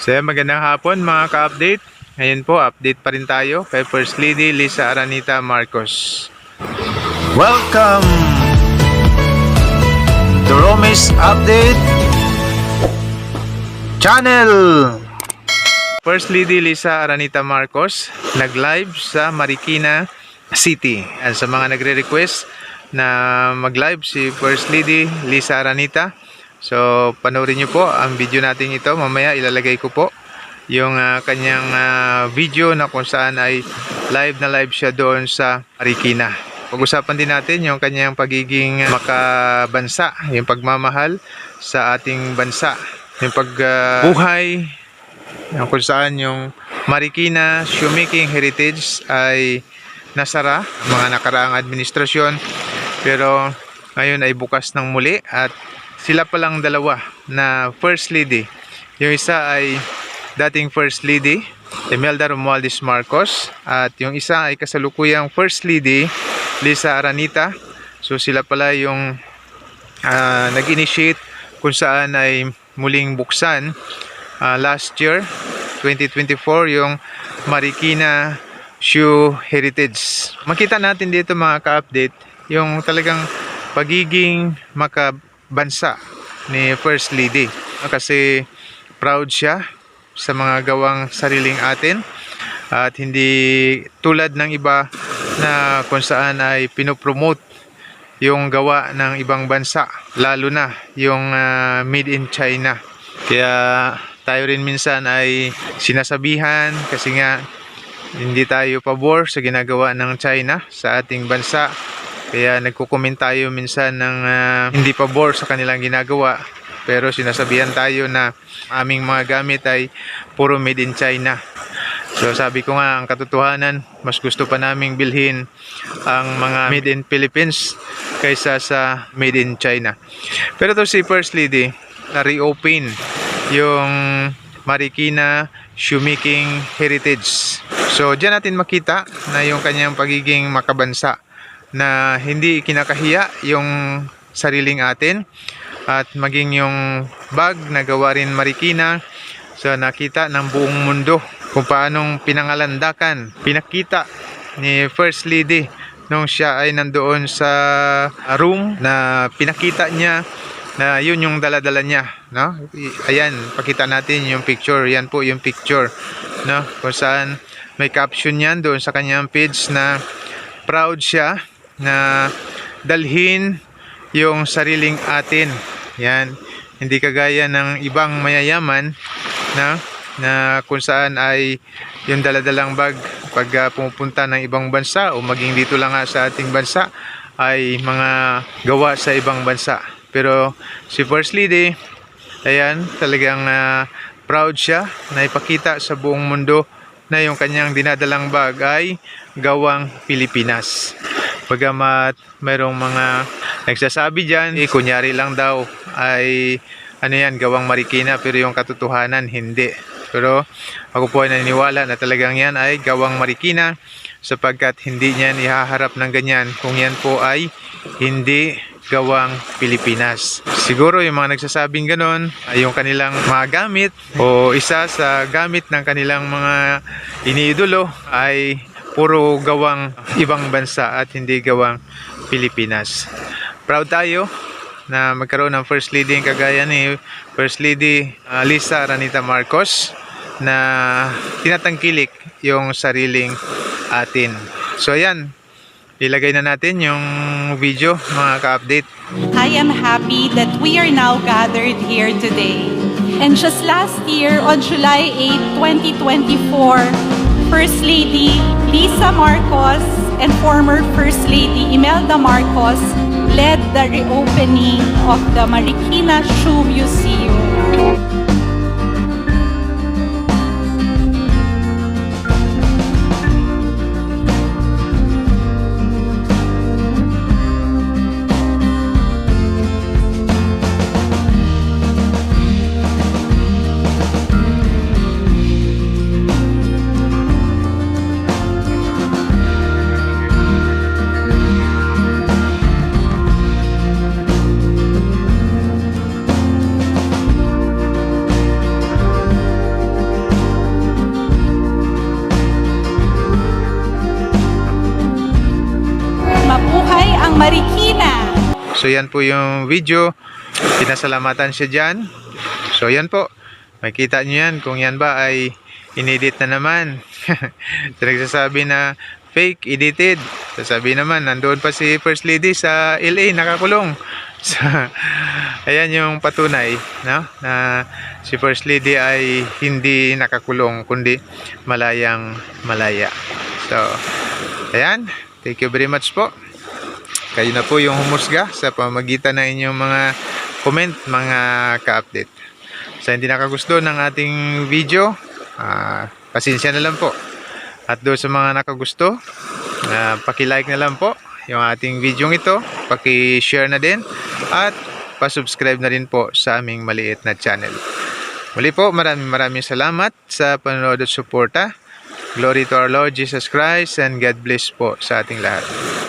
So magandang hapon mga ka-update. Ngayon po, update pa rin tayo kay First Lady Lisa Aranita Marcos. Welcome to Romis Update Channel. First Lady Lisa Aranita Marcos nag-live sa Marikina City. At sa mga nagre-request na mag-live si First Lady Lisa Aranita, so panoorin nyo po ang video natin ito. Mamaya ilalagay ko po yung kanyang video na kung saan ay live na live siya doon sa Marikina. Pag-usapan din natin yung kanyang pagiging makabansa, yung pagmamahal sa ating bansa, yung pagbuhay, yung kung saan yung Marikina Shoemaking Heritage ay nasara mga nakaraang administrasyon, pero ngayon ay bukas ng muli at sila palang dalawa na First Lady. Yung isa ay dating First Lady Imelda Romualdez Marcos at yung isa ay kasalukuyang First Lady Lisa Aranita. So sila pala yung nag-initiate kung saan ay muling buksan last year 2024 yung Marikina Shoe Heritage. Makita natin dito mga ka-update yung talagang pagiging makabansa ni First Lady, kasi proud siya sa mga gawang sariling atin at hindi tulad ng iba na kung saan ay pinopromote yung gawa ng ibang bansa, lalo na yung made in China. Kaya tayo rin minsan ay sinasabihan kasi nga hindi tayo pabor sa ginagawa ng China sa ating bansa. Kaya nagko-comment tayo minsan ng hindi pabor sa kanilang ginagawa, pero sinasabihan tayo na aming mga gamit ay puro made in China. So sabi ko nga, ang katotohanan, mas gusto pa naming bilhin ang mga made in Philippines kaysa sa made in China. Pero to si First Lady, na-reopen yung Marikina Shoemaking Heritage. So diyan natin makita na yung kanyang pagiging makabansa, na hindi kinakahiya yung sariling atin, at maging yung bag na gawa rin Marikina. So nakita ng buong mundo kung paanong pinangalandakan, pinakita ni First Lady nung siya ay nandoon sa room, na pinakita niya na yun yung daladala niya, no? Ayan, pakita natin yung picture. Yan po yung picture, no? Kung saan may caption yan doon sa kanyang page na proud siya na dalhin yung sariling atin. Yan, hindi kagaya ng ibang mayayaman na kung saan ay yung daladalang bag pag pumupunta ng ibang bansa o maging dito lang sa ating bansa ay mga gawa sa ibang bansa. Pero si First Lady, ayan, talagang proud siya na ipakita sa buong mundo na yung kanyang dinadalang bag ay gawang Pilipinas. Bagamat mayroong mga nagsasabi dyan, kunyari lang daw ay ano yan, gawang Marikina, pero yung katotohanan hindi. Pero ako po ay naniniwala na talagang yan ay gawang Marikina, sapagkat hindi niyan ihaharap ng ganyan kung yan po ay hindi gawang Pilipinas. Siguro yung mga nagsasabing ganon ay yung kanilang mga gamit o isa sa gamit ng kanilang mga iniidolo ay puro gawang ibang bansa at hindi gawang Pilipinas. Proud tayo na magkaroon ng First Lady yung kagaya ni First Lady Lisa Aranita Marcos, na tinatangkilik yung sariling atin. So ayan, ilagay na natin yung video mga ka-update. I am happy that we are now gathered here today. And just last year, on July 8, 2024, First Lady Lisa Marcos and former First Lady Imelda Marcos led the reopening of the Marikina Shoe Museum. So yan po yung video. Pinasalamatan siya dyan. So yan po. Makita nyo yan kung yan ba ay inedit na naman. Nagsasabi na fake, edited. Sasabi naman, nandoon pa si First Lady sa LA, nakakulong. So, ayan yung patunay, no? Na si First Lady ay hindi nakakulong, kundi malayang malaya. So, ayan. Thank you very much po. Kayo na po yung humusga sa pamagitan ng inyong mga comment, mga ka-update. Sa hindi nakagusto ng ating video, pasensya na lang po. At doon sa mga nakagusto, paki-like na lang po yung ating video ito, paki-share na din, at pa-subscribe na rin po sa aming maliit na channel. Muli po, maraming salamat sa panonood at suporta. Glory to our Lord Jesus Christ, and God bless po sa ating lahat.